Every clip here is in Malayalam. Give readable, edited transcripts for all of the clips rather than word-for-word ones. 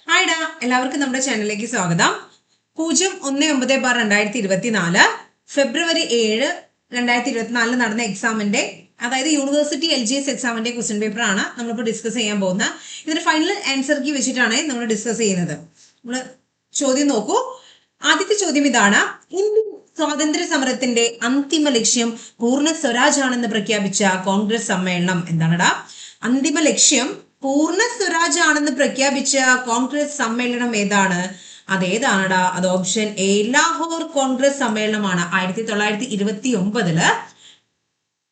ഹായ്ഡാ, എല്ലാവർക്കും നമ്മുടെ ചാനലിലേക്ക് സ്വാഗതം. 019/2024 ഫെബ്രുവരി 7 2024 നടന്ന എക്സാമിന്റെ, അതായത് യൂണിവേഴ്സിറ്റി LGS എക്സാമിന്റെ ക്വസ്റ്റ്യൻ പേപ്പർ ആണ് നമ്മളിപ്പോൾ ഡിസ്കസ് ചെയ്യാൻ പോകുന്നത്. ഇതിന്റെ ഫൈനൽ ആൻസർ കീ വെച്ചിട്ടാണ് നമ്മൾ ഡിസ്കസ് ചെയ്യുന്നത്. നമ്മൾ ചോദ്യം നോക്കൂ. ആദ്യത്തെ ചോദ്യം ഇതാണ്: ഇന്ത്യൻ സ്വാതന്ത്ര്യ സമരത്തിന്റെ അന്തിമ ലക്ഷ്യം പൂർണ്ണ സ്വരാജ് ആണെന്ന് പ്രഖ്യാപിച്ച കോൺഗ്രസ് സമ്മേളനം എന്താണടാ? അന്തിമ ലക്ഷ്യം പൂർണ്ണ സ്വരാജ് ആണെന്ന് പ്രഖ്യാപിച്ച കോൺഗ്രസ് സമ്മേളനം ഏതാണ്? അതേതാണടാ? അത് ഓപ്ഷൻ എ, ലാഹോർ കോൺഗ്രസ് സമ്മേളനമാണ്. 1929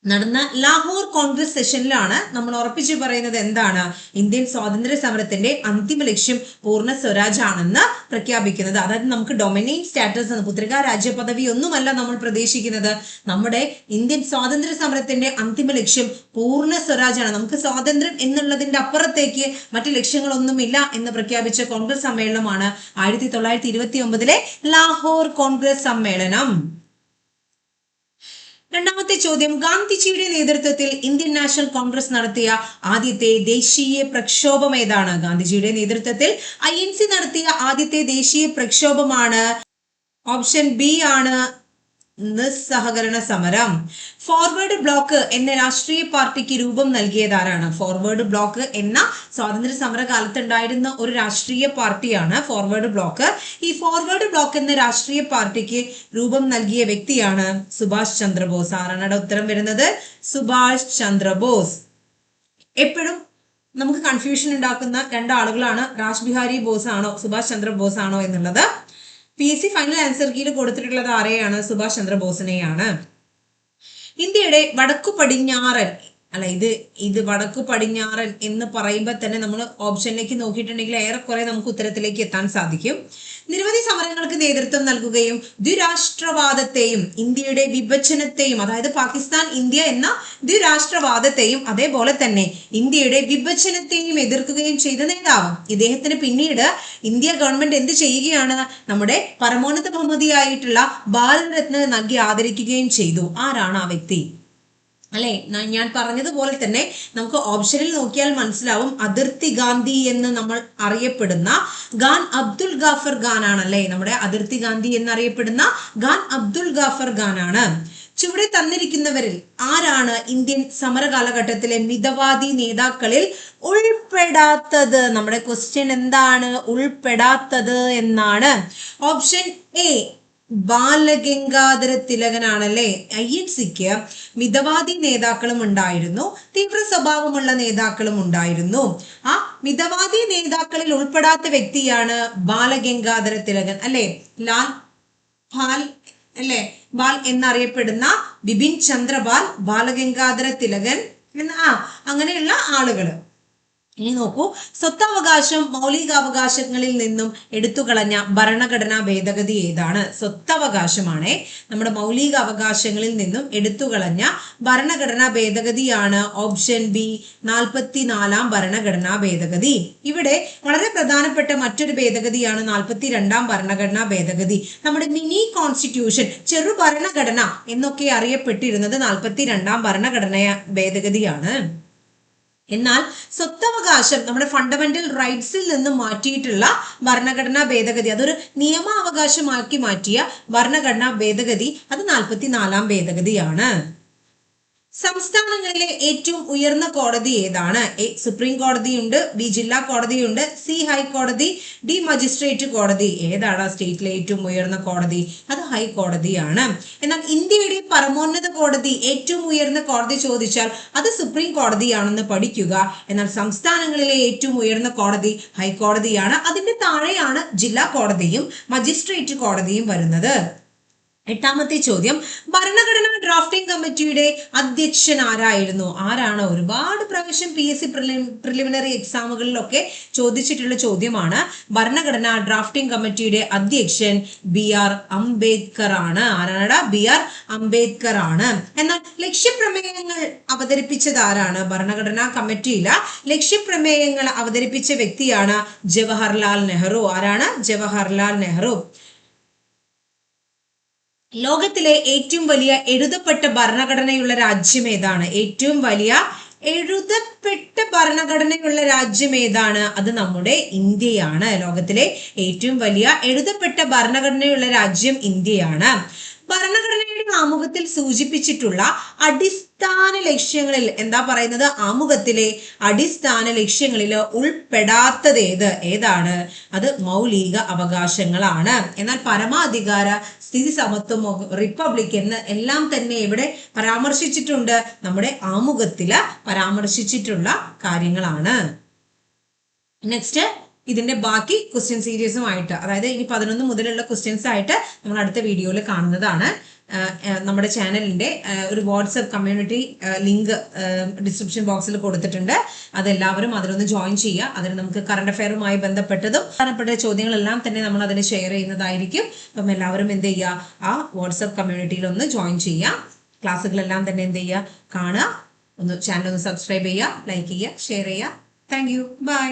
നടന്ന ലാഹോർ കോൺഗ്രസ് സെഷനിലാണ് നമ്മൾ ഉറപ്പിച്ചു പറയുന്നത് എന്താണ്? ഇന്ത്യൻ സ്വാതന്ത്ര്യ സമരത്തിന്റെ അന്തിമ ലക്ഷ്യം പൂർണ്ണ സ്വരാജ് ആണെന്ന് പ്രഖ്യാപിക്കുന്നത്. അതായത് നമുക്ക് ഡൊമിനേറ്റ് സ്റ്റാറ്റസ്, പുത്രികാ രാജ്യ പദവി ഒന്നുമല്ല നമ്മൾ പ്രതീക്ഷിക്കുന്നത്. നമ്മുടെ ഇന്ത്യൻ സ്വാതന്ത്ര്യ സമരത്തിന്റെ അന്തിമ ലക്ഷ്യം പൂർണ്ണ സ്വരാജ് ആണ്. നമുക്ക് സ്വാതന്ത്ര്യം എന്നുള്ളതിന്റെ അപ്പുറത്തേക്ക് മറ്റു ലക്ഷ്യങ്ങളൊന്നുമില്ല എന്ന് പ്രഖ്യാപിച്ച കോൺഗ്രസ് സമ്മേളനമാണ് 1929 ലാഹോർ കോൺഗ്രസ് സമ്മേളനം. രണ്ടാമത്തെ ചോദ്യം: ഗാന്ധിജിയുടെ നേതൃത്വത്തിൽ ഇന്ത്യൻ നാഷണൽ കോൺഗ്രസ് നടത്തിയ ആദ്യത്തെ ദേശീയ പ്രക്ഷോഭം ഏതാണ്? ഗാന്ധിജിയുടെ നേതൃത്വത്തിൽ INC നടത്തിയ ആദ്യത്തെ ദേശീയ പ്രക്ഷോഭമാണ് ഓപ്ഷൻ ബി ആണ്, നിസ്സഹകരണ സമരം. ഫോർവേഡ് ബ്ലോക്ക് എന്ന രാഷ്ട്രീയ പാർട്ടിക്ക് രൂപം നൽകിയതാരാണ്? ഫോർവേഡ് ബ്ലോക്ക് എന്ന സ്വാതന്ത്ര്യ സമര കാലത്തുണ്ടായിരുന്ന ഒരു രാഷ്ട്രീയ പാർട്ടിയാണ് ഫോർവേഡ് ബ്ലോക്ക്. ഈ ഫോർവേഡ് ബ്ലോക്ക് എന്ന രാഷ്ട്രീയ പാർട്ടിക്ക് രൂപം നൽകിയ വ്യക്തിയാണ് സുഭാഷ് ചന്ദ്രബോസ്. ആരാണ് ഉത്തരം വരുന്നത്? സുഭാഷ് ചന്ദ്രബോസ്. എപ്പോഴും നമുക്ക് കൺഫ്യൂഷൻ ഉണ്ടാക്കുന്ന രണ്ടാളുകളാണ്, രാജ് ബിഹാരി ബോസ് ആണോ സുഭാഷ് ചന്ദ്രബോസ് ആണോ എന്നുള്ളത്. PSC ഫൈനൽ ആൻസർ കീയിൽ കൊടുത്തിട്ടുള്ളത് ആരെയാണ്? സുഭാഷ് ചന്ദ്രബോസിനെയാണ്. ഇന്ത്യയുടെ വടക്കു പടിഞ്ഞാറൻ, അല്ല ഇത് വടക്കു പടിഞ്ഞാറൻ എന്ന് പറയുമ്പോൾ തന്നെ നമ്മൾ ഓപ്ഷനിലേക്ക് നോക്കിയിട്ടുണ്ടെങ്കിൽ ഏറെക്കുറെ നമുക്ക് ഉത്തരത്തിലേക്ക് എത്താൻ സാധിക്കും. നിരവധി സമരങ്ങൾക്ക് നേതൃത്വം നൽകുകയും ദ്വിരാഷ്ട്രവാദത്തെയും ഇന്ത്യയുടെ വിഭജനത്തെയും, അതായത് പാകിസ്ഥാൻ ഇന്ത്യ എന്ന ദ്വിരാഷ്ട്രവാദത്തെയും അതേപോലെ തന്നെ ഇന്ത്യയുടെ വിഭജനത്തെയും എതിർക്കുകയും ചെയ്ത നേതാവ്. ഇദ്ദേഹത്തിന് പിന്നീട് ഇന്ത്യ ഗവൺമെന്റ് എന്ത് ചെയ്യുകയാണ്? നമ്മുടെ പരമോന്നത ബഹുമതിയായിട്ടുള്ള ഭാരതരത്ന നൽകി ആദരിക്കുകയും ചെയ്തു. ആരാണ് ആ വ്യക്തി? അല്ലെ, ഞാൻ പറഞ്ഞതുപോലെ തന്നെ നമുക്ക് ഓപ്ഷനിൽ നോക്കിയാൽ മനസ്സിലാവും. അതിർത്തി ഗാന്ധി എന്ന് നമ്മൾ അറിയപ്പെടുന്ന ഖാൻ അബ്ദുൽ ഗാഫർ ഖാൻ ആണല്ലേ. നമ്മുടെ അതിർത്തി ഗാന്ധി എന്നറിയപ്പെടുന്ന ഖാൻ അബ്ദുൽ ഗാഫർ ഖാൻ ആണ്. ചുവടെ തന്നിരിക്കുന്നവരിൽ ആരാണ് ഇന്ത്യൻ സമര കാലഘട്ടത്തിലെ മിതവാദി നേതാക്കളിൽ ഉൾപ്പെടാത്തത്? നമ്മുടെ ക്വസ്റ്റ്യൻ എന്താണ്? ഉൾപ്പെടാത്തത് എന്നാണ്. ഓപ്ഷൻ എ ബാലഗംഗാധര തിലകനാണല്ലേ. INCക്ക് മിതവാദി നേതാക്കളും ഉണ്ടായിരുന്നു, തീവ്ര സ്വഭാവമുള്ള നേതാക്കളും ഉണ്ടായിരുന്നു. ആ മിതവാദി നേതാക്കളിൽ ഉൾപ്പെടാത്ത വ്യക്തിയാണ് ബാലഗംഗാധര തിലകൻ അല്ലെ. ബാൽ എന്നറിയപ്പെടുന്ന ബിപിൻ ചന്ദ്രപാൽ, ബാലഗംഗാധര തിലകൻ അങ്ങനെയുള്ള ആളുകൾ. ഇനി നോക്കൂ, സ്വത്തവകാശം മൗലികാവകാശങ്ങളിൽ നിന്നും എടുത്തുകളഞ്ഞ ഭരണഘടനാ ഭേദഗതി ഏതാണ്? സ്വത്തവകാശമാണ് നമ്മുടെ മൗലിക അവകാശങ്ങളിൽ നിന്നും എടുത്തുകളഞ്ഞ ഭരണഘടനാ ഭേദഗതിയാണ് ഓപ്ഷൻ ബി, 44-ാം ഭരണഘടനാ ഭേദഗതി. ഇവിടെ വളരെ പ്രധാനപ്പെട്ട മറ്റൊരു ഭേദഗതിയാണ് 42-ാം ഭരണഘടനാ ഭേദഗതി. നമ്മുടെ മിനി കോൺസ്റ്റിറ്റ്യൂഷൻ, ചെറു ഭരണഘടന എന്നൊക്കെ അറിയപ്പെട്ടിരുന്നത് 42-ാം ഭരണഘടനാ ഭേദഗതിയാണ്. എന്നാൽ സ്വത്തവകാശം നമ്മുടെ ഫണ്ടമെന്റൽ റൈറ്റ്സിൽ നിന്ന് മാറ്റിയിട്ടുള്ള ഭരണഘടനാ ഭേദഗതി, അതൊരു നിയമാവകാശമാക്കി മാറ്റിയ ഭരണഘടനാ ഭേദഗതി, അത് 44-ാം ഭേദഗതിയാണ്. സംസ്ഥാനങ്ങളിലെ ഏറ്റവും ഉയർന്ന കോടതി ഏതാണ്? എ സുപ്രീം കോടതിയുണ്ട്, ബി ജില്ലാ കോടതിയുണ്ട്, സി ഹൈക്കോടതി, ഡി മജിസ്ട്രേറ്റ് കോടതി. ഏതാണ് സ്റ്റേറ്റിലെ ഏറ്റവും ഉയർന്ന കോടതി? അത് ഹൈക്കോടതിയാണ്. എന്നാൽ ഇന്ത്യയുടെ പരമോന്നത കോടതി, ഏറ്റവും ഉയർന്ന കോടതി ചോദിച്ചാൽ അത് സുപ്രീം കോടതിയാണെന്ന് പഠിക്കുക. എന്നാൽ സംസ്ഥാനങ്ങളിലെ ഏറ്റവും ഉയർന്ന കോടതി ഹൈക്കോടതിയാണ്. അതിന്റെ താഴെയാണ് ജില്ലാ കോടതിയും മജിസ്ട്രേറ്റ് കോടതിയും വരുന്നത്. എട്ടാമത്തെ ചോദ്യം: ഭരണഘടനാ ഡ്രാഫ്റ്റിംഗ് കമ്മിറ്റിയുടെ അധ്യക്ഷൻ ആരായിരുന്നു? ആരാണ്? ഒരുപാട് പ്രാവശ്യം PSC പ്രിലിമിനറി എക്സാമുകളിലൊക്കെ ചോദിച്ചിട്ടുള്ള ചോദ്യമാണ്. ഭരണഘടനാ ഡ്രാഫ്റ്റിംഗ് കമ്മിറ്റിയുടെ അധ്യക്ഷൻ BR അംബേദ്കർ ആണ്. ആരാണ്? BR അംബേദ്കർ ആണ്. എന്നാൽ ലക്ഷ്യപ്രമേയങ്ങൾ അവതരിപ്പിച്ചത് ആരാണ്? ഭരണഘടനാ കമ്മിറ്റിയിലെ ലക്ഷ്യപ്രമേയങ്ങൾ അവതരിപ്പിച്ച വ്യക്തിയാണ് ജവഹർലാൽ നെഹ്റു. ആരാണ്? ജവഹർലാൽ നെഹ്റു. ലോകത്തിലെ ഏറ്റവും വലിയ എഴുതപ്പെട്ട ഭരണഘടനയുള്ള രാജ്യം ഏതാണ്? ഏറ്റവും വലിയ എഴുതപ്പെട്ട ഭരണഘടനയുള്ള രാജ്യം ഏതാണ്? അത് നമ്മുടെ ഇന്ത്യയാണ്. ലോകത്തിലെ ഏറ്റവും വലിയ എഴുതപ്പെട്ട ഭരണഘടനയുള്ള രാജ്യം ഇന്ത്യയാണ്. ഭരണഘടനയുടെ ആമുഖത്തിൽ സൂചിപ്പിച്ചിട്ടുള്ള അടിസ്ഥാന ലക്ഷ്യങ്ങളിൽ എന്താ പറയുന്നത്? ആമുഖത്തിലെ അടിസ്ഥാന ലക്ഷ്യങ്ങളിൽ ഉൾപ്പെടാത്തത് ഏതാണ്? അത് മൗലിക അവകാശങ്ങളാണ്. എന്നാൽ പരമാധികാര, സ്ഥിതി സമത്വം, റിപ്പബ്ലിക് എന്ന് എല്ലാം തന്നെ ഇവിടെ പരാമർശിച്ചിട്ടുണ്ട്, നമ്മുടെ ആമുഖത്തില് പരാമർശിച്ചിട്ടുള്ള കാര്യങ്ങളാണ്. നെക്സ്റ്റ് ഇതിന്റെ ബാക്കി ക്വസ്റ്റ്യൻ സീരീസുമായിട്ട്, അതായത് ഇനി 11 മുതലുള്ള ക്വസ്റ്റ്യൻസ് ആയിട്ട് നമ്മൾ അടുത്ത വീഡിയോയിൽ കാണുന്നതാണ്. നമ്മുടെ ചാനലിന്റെ ഒരു വാട്സപ്പ് കമ്മ്യൂണിറ്റി ലിങ്ക് ഡിസ്ക്രിപ്ഷൻ ബോക്സിൽ കൊടുത്തിട്ടുണ്ട്. അതെല്ലാവരും അതിലൊന്ന് ജോയിൻ ചെയ്യുക. അതിൽ നമുക്ക് കറണ്ട് അഫെയറുമായി ബന്ധപ്പെട്ടതും പ്രധാനപ്പെട്ട ചോദ്യങ്ങളെല്ലാം തന്നെ നമ്മൾ അതിന് ഷെയർ ചെയ്യുന്നതായിരിക്കും. അപ്പം എല്ലാവരും എന്ത് ചെയ്യുക? ആ വാട്സപ്പ് കമ്മ്യൂണിറ്റിയിൽ ഒന്ന് ജോയിൻ ചെയ്യുക. ക്ലാസ്സുകളെല്ലാം തന്നെ എന്ത് ചെയ്യുക? കാണുക. ചാനൽ ഒന്ന് സബ്സ്ക്രൈബ് ചെയ്യുക, ലൈക്ക് ചെയ്യുക, ഷെയർ ചെയ്യുക. Thank you. ബൈ.